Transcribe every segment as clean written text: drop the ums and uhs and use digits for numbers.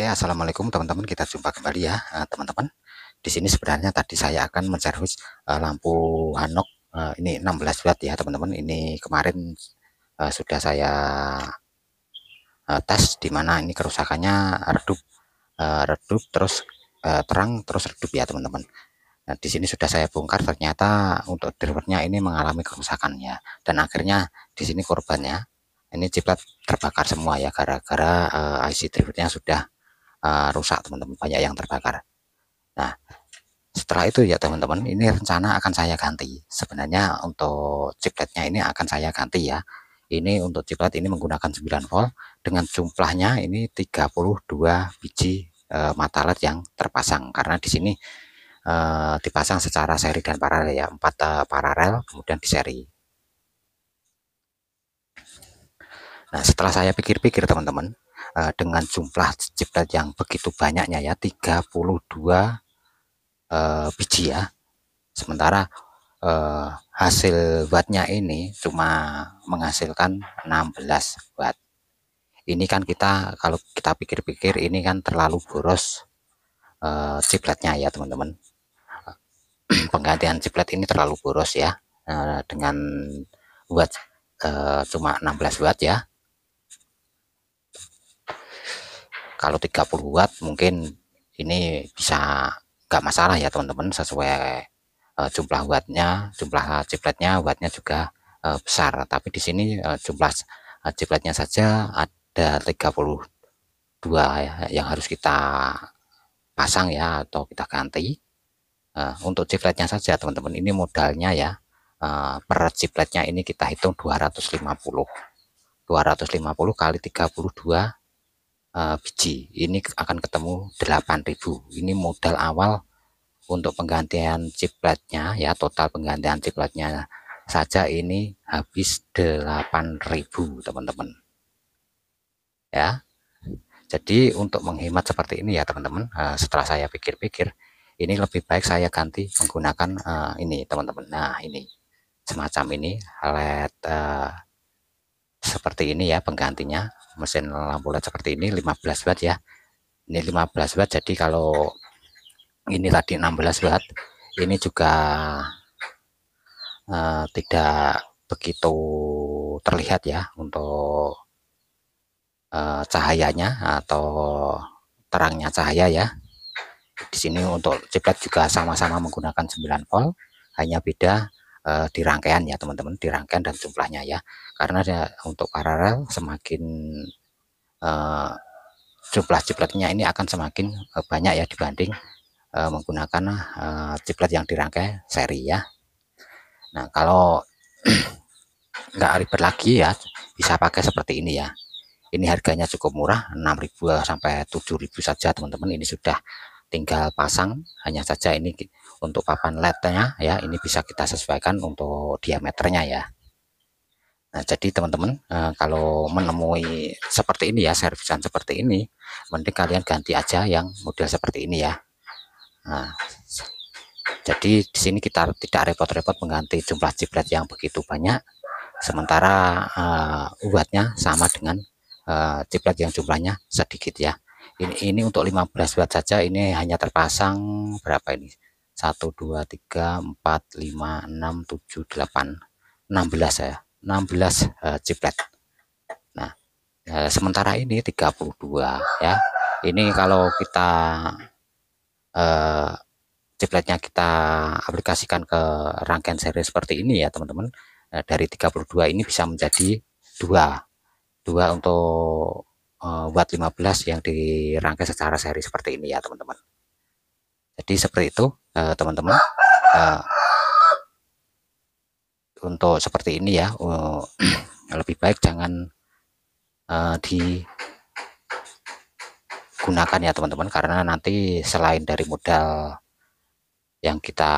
Oke, assalamualaikum teman-teman. Kita jumpa kembali ya, teman-teman. Di sini sebenarnya tadi saya akan menservis lampu Hanok ini 16 watt ya, teman-teman. Ini kemarin sudah saya tes di mana ini kerusakannya redup terus terang terus redup ya, teman-teman. Nah, di sini sudah saya bongkar, ternyata untuk drivernya ini mengalami kerusakan ya, dan akhirnya di sini korbannya ini ciprat terbakar semua ya, gara-gara IC drivernya sudah rusak, teman-teman, banyak yang terbakar. Nah, setelah itu ya teman-teman, ini rencana akan saya ganti. Sebenarnya untuk chipletnya ini akan saya ganti ya. Ini untuk chiplet ini menggunakan 9 volt dengan jumlahnya ini 32 biji mata LED yang terpasang, karena di sini dipasang secara seri dan paralel ya, 4 paralel kemudian di seri. Nah, setelah saya pikir-pikir teman-teman, dengan jumlah chiplet yang begitu banyaknya ya, 32 biji ya, sementara hasil wattnya ini cuma menghasilkan 16 watt. Ini kan kita, kalau kita pikir-pikir, ini kan terlalu boros chipletnya ya, teman-teman. Penggantian chiplet ini terlalu boros ya, dengan watt cuma 16 watt ya. Kalau 30 watt mungkin ini bisa nggak masalah ya, teman-teman, sesuai jumlah wattnya, jumlah chipletnya, wattnya juga besar. Tapi di sini jumlah chipletnya saja ada 32 ya, yang harus kita pasang ya, atau kita ganti. Untuk chipletnya saja teman-teman, ini modalnya ya, per chipletnya ini kita hitung 250 kali 32 biji, ini akan ketemu 8.000. Ini modal awal untuk penggantian chipletnya ya, total penggantian chipletnya saja ini habis 8.000 teman-teman ya. Jadi untuk menghemat seperti ini ya teman-teman, setelah saya pikir-pikir, ini lebih baik saya ganti menggunakan ini teman-teman. Nah, ini semacam ini LED seperti ini ya penggantinya, mesin lampu LED seperti ini 15 watt ya. Ini 15 watt, jadi kalau ini tadi 16 watt, ini juga tidak begitu terlihat ya untuk cahayanya atau terangnya cahaya ya. Di sini untuk chiplet juga sama-sama menggunakan 9 volt, hanya beda di rangkaian ya teman-teman, di rangkaian dan jumlahnya ya. Karena untuk paralel semakin jumlah chipletnya ini akan semakin banyak ya, dibanding menggunakan chiplet yang dirangkai seri ya. Nah, kalau nggak ribet lagi ya, bisa pakai seperti ini ya. Ini harganya cukup murah, 6.000 sampai 7.000 saja teman-teman. Ini sudah tinggal pasang, hanya saja ini untuk papan LED-nya ya, ini bisa kita sesuaikan untuk diameternya ya. Nah, jadi teman-teman, kalau menemui seperti ini ya, servisan seperti ini, mending kalian ganti aja yang model seperti ini ya. Nah, jadi di sini kita tidak repot-repot mengganti jumlah chiplet yang begitu banyak, sementara wattnya sama dengan chiplet yang jumlahnya sedikit ya. Ini untuk 15 watt saja ini hanya terpasang berapa ini? 1 2 3 4 5 6 7 8 16 ya. 16 chiplet. Nah, sementara ini 32 ya. Ini kalau kita chipletnya kita aplikasikan ke rangkaian seri seperti ini ya teman-teman, dari 32 ini bisa menjadi 2 untuk watt 15 yang dirangkai secara seri seperti ini ya teman-teman. Jadi seperti itu teman-teman, untuk seperti ini ya, lebih baik jangan digunakan ya teman-teman, karena nanti selain dari modal yang kita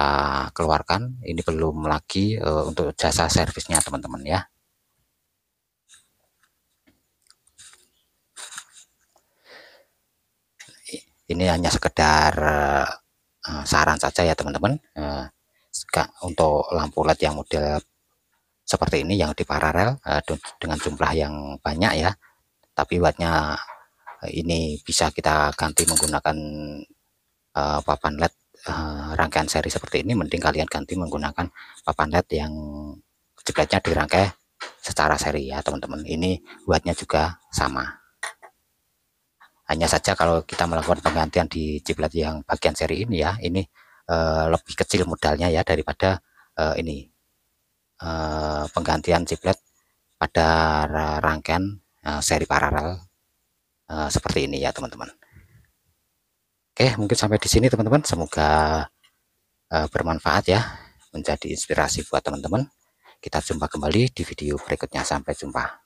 keluarkan, ini belum lagi untuk jasa servisnya teman-teman ya. Ini hanya sekedar saran saja ya teman-teman, untuk lampu LED yang model seperti ini yang di paralel dengan jumlah yang banyak ya, tapi wattnya ini bisa kita ganti menggunakan papan LED rangkaian seri seperti ini, mending kalian ganti menggunakan papan LED yang jepletnya dirangkai secara seri ya teman-teman. Ini buatnya juga sama, hanya saja kalau kita melakukan penggantian di jeplet yang bagian seri ini ya, ini lebih kecil modalnya ya daripada ini penggantian jeplet pada rangkaian seri paralel seperti ini ya teman-teman. Oke, mungkin sampai di sini teman-teman, semoga bermanfaat ya, menjadi inspirasi buat teman-teman. Kita jumpa kembali di video berikutnya, sampai jumpa.